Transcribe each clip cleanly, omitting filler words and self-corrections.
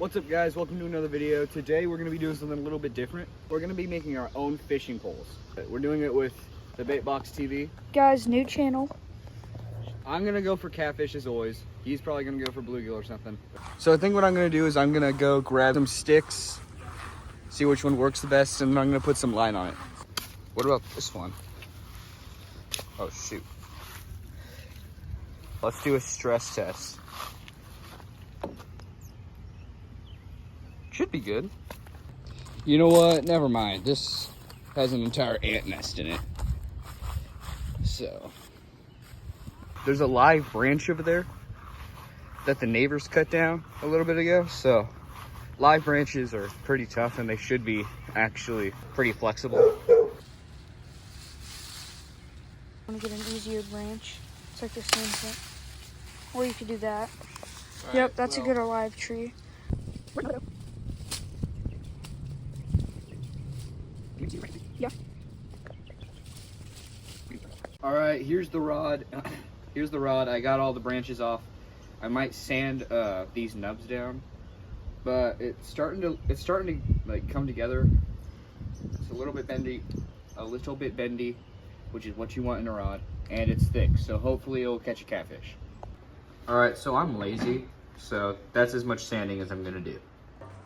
What's up guys, welcome to another video. Today we're going to be doing something a little bit different. We're going to be making our own fishing poles. We're doing it with the Bait Box TV. Guys, new channel. I'm going to go for catfish as always. He's probably going to go for bluegill or something. So I think what I'm going to do is I'm going to go grab some sticks, see which one works the best, and then I'm going to put some line on it. What about this one? Oh shoot. Let's do a stress test. Should be good. You know what? Never mind. This has an entire ant nest in it. So, there's a live branch over there that the neighbors cut down a little bit ago. So, live branches are pretty tough and they should be actually pretty flexible. I'm gonna get an easier branch. It's like the same thing. Or you could do that. All Yep, right, that's a good alive tree. Yeah. All right, here's the rod. Here's the rod. I got all the branches off. I might sand these nubs down, but it's starting to like come together. It's a little bit bendy, which is what you want in a rod, and it's thick, so hopefully it'll catch a catfish. All right, so I'm lazy, so that's as much sanding as I'm gonna do.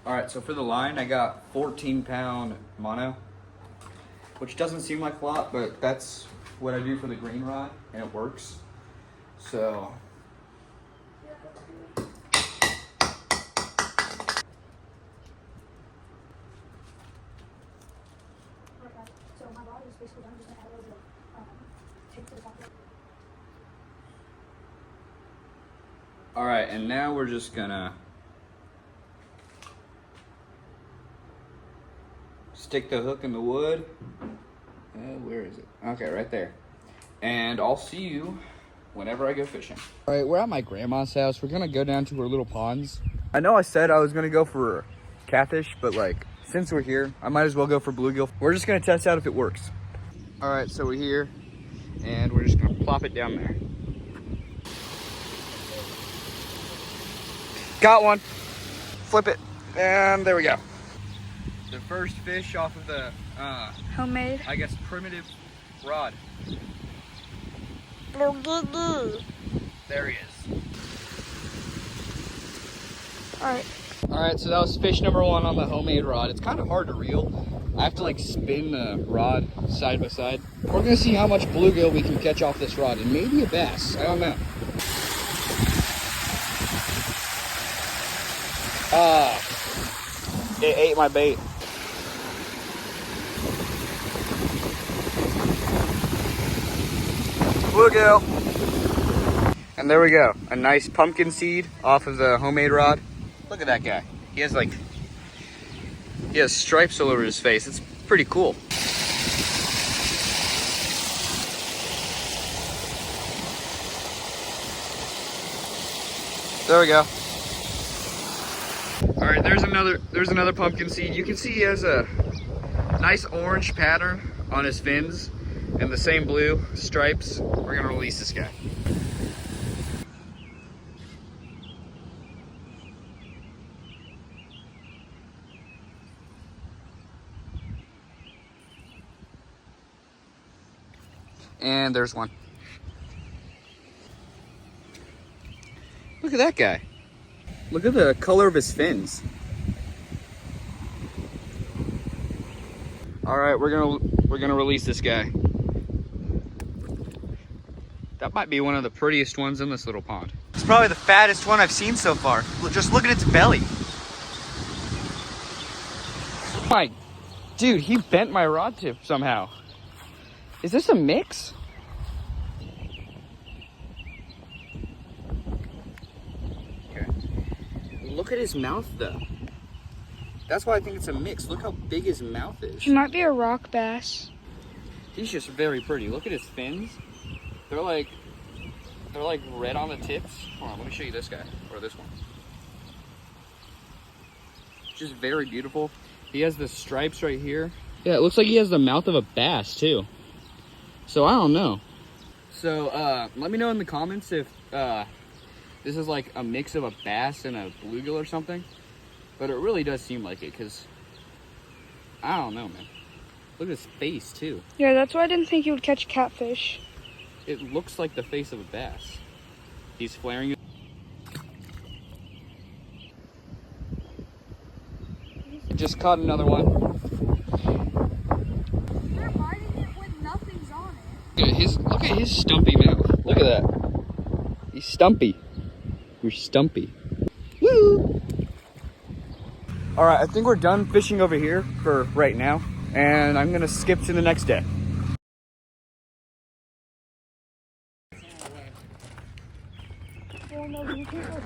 All right, so for the line, I got 14-pound mono, which doesn't seem like a lot, but that's what I do for the green rod, and it works. So, all right, and now we're just gonna stick the hook in the wood. Where is it? Okay, right there. And I'll see you whenever I go fishing. All right, we're at my grandma's house. We're gonna go down to her little ponds. I know I said I was gonna go for catfish, but like, since we're here, I might as well go for bluegill. We're just gonna test out if it works. All right, so we're here, and we're just gonna plop it down there. Got one. Flip it, and there we go. The first fish off of the Homemade. I guess primitive rod. There he is. All right, so that was fish number one on the homemade rod. It's kind of hard to reel. I have to like spin the rod side by side. We're gonna see how much bluegill we can catch off this rod, and maybe a bass. I don't know. It ate my bait. Bluegill. And there we go. A nice pumpkin seed off of the homemade rod. Look at that guy. He has stripes all over his face. It's pretty cool. There we go. All right, there's another pumpkin seed. You can see he has a nice orange pattern on his fins and the same blue stripes. We're gonna release this guy. And there's one. Look at that guy. Look at the color of his fins. All right, we're gonna release this guy. That might be one of the prettiest ones in this little pond. It's probably the fattest one I've seen so far. Just look at its belly. My, dude, he bent my rod tip somehow. Is this a mix? Okay. Look at his mouth though. That's why I think it's a mix. Look how big his mouth is. He might be a rock bass. He's just very pretty. Look at his fins. They're like red on the tips. Hold on, let me show you this guy, or this one. Just very beautiful. He has the stripes right here. Yeah, it looks like he has the mouth of a bass too. So I don't know. So let me know in the comments if this is like a mix of a bass and a bluegill or something. But it really does seem like it, because I don't know, man. Look at his face, too. Yeah, that's why I didn't think you would catch catfish. It looks like the face of a bass. He's flaring. Just caught another one. They're biting it when nothing's on it. Look at his stumpy mouth. Look at that. He's stumpy. You're stumpy. Woo! All right, I think we're done fishing over here for right now, and I'm gonna skip to the next day. Oh, no, you can't go.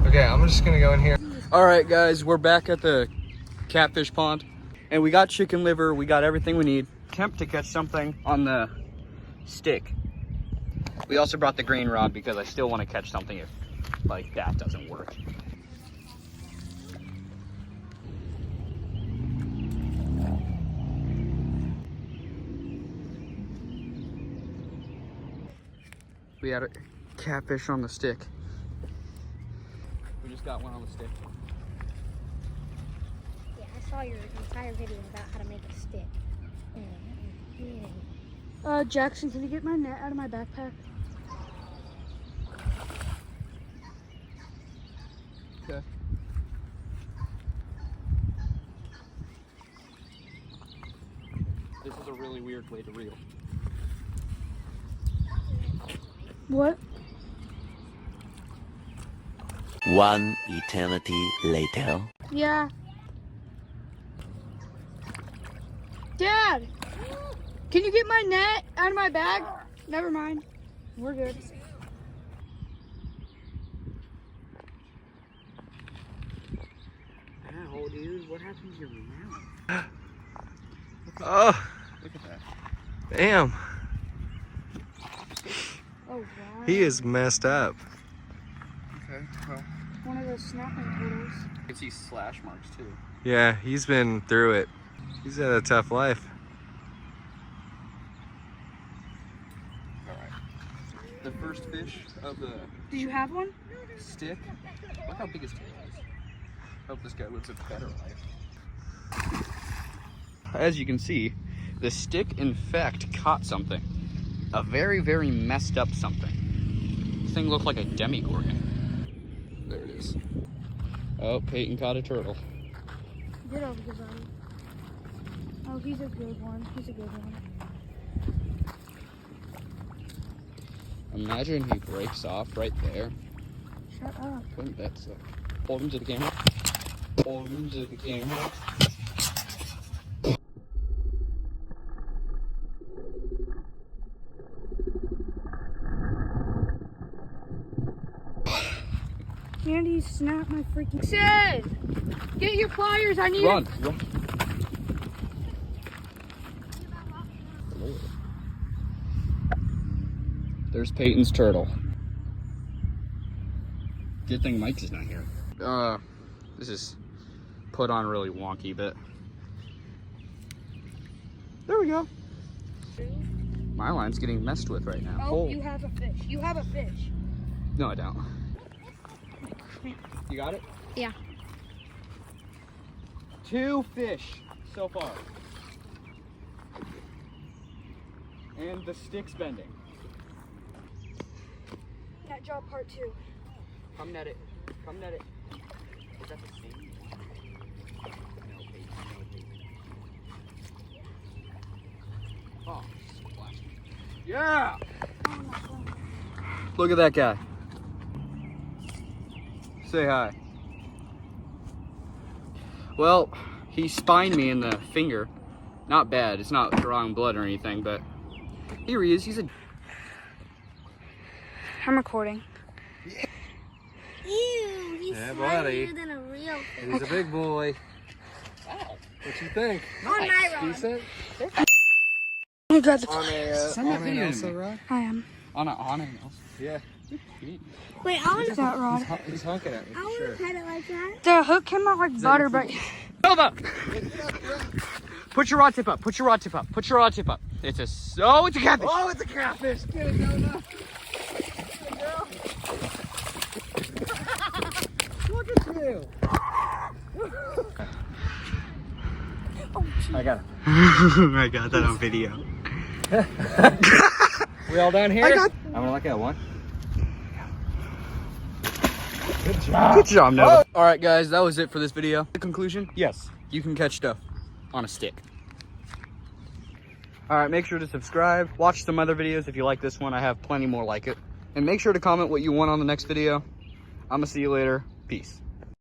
Okay, I'm just gonna go in here. All right, guys, we're back at the catfish pond, and we got chicken liver. We got everything we need. Attempt to catch something on the stick. We also brought the green rod because I still want to catch something if like that doesn't work. We had a catfish on the stick. We just got one on the stick. Yeah, I saw your entire video about how to make a stick. Jackson, can you get my net out of my backpack? Okay. This is a really weird way to reel. What? One eternity later. Yeah. Dad! Can you get my net out of my bag? Never mind. We're good. Ow, dude, what happened to your mouth? Oh, Look at that. damn. Oh, wow. He is messed up. Okay, well. One of those snapping turtles. You can see slash marks too. Yeah, he's been through it. He's had a tough life. Alright. The first fish of the Did you have one? stick. Look how big his tail is. Hope this guy lives a better life. As you can see, the stick in fact caught something. A very, very messed up something. This thing looked like a demigorgon. There it is. Oh, Peyton caught a turtle. Get over his eye. Oh, he's a good one. He's a good one. Imagine he breaks off right there. Shut up. Wouldn't that suck? Hold him to the camera. Hold him to the camera. Andy, snap my freaking... Sid! Get your pliers, I need Run, it. run. Lord. There's Peyton's turtle. Good thing Mike's is not here. This is put on really wonky, but there we go. My line's getting messed with right now. Oh, you have a fish. You have a fish. No, I don't. You got it? Yeah. 2 fish so far. And the stick's bending. Net job part 2. Come net it. Come net it. Is that the same one? No, Peyton. No, Peyton. Oh, splash. Yeah! Look at that guy. Say hi. Well, he spined me in the finger. Not bad. It's not drawing blood or anything, but here he is. He's a... I'm recording. Ew, he's Yeah, slimier buddy. than a real fish. He's a big boy. Wow. What you think? On my rod. Decent? You got the On a, Send that on video an to Elsa me. rod? I am. On an else. Yeah. Wait, I want to That rod. He's honking at me. I want to pet it like that. The hook came out like butter, but Hold up. Put your rod tip up. Put your rod tip up. Put your rod tip up. It's a it's a catfish. Oh, it's a catfish. Get it, Nona. Look at you. I got it. I got that on video. We all down here? I'm gonna look at one. Good job. Good job, Noah. All right, guys, that was it for this video. The conclusion? Yes, you can catch stuff on a stick. All right, make sure to subscribe. Watch some other videos if you like this one. I have plenty more like it. And make sure to comment what you want on the next video. I'm gonna see you later. Peace.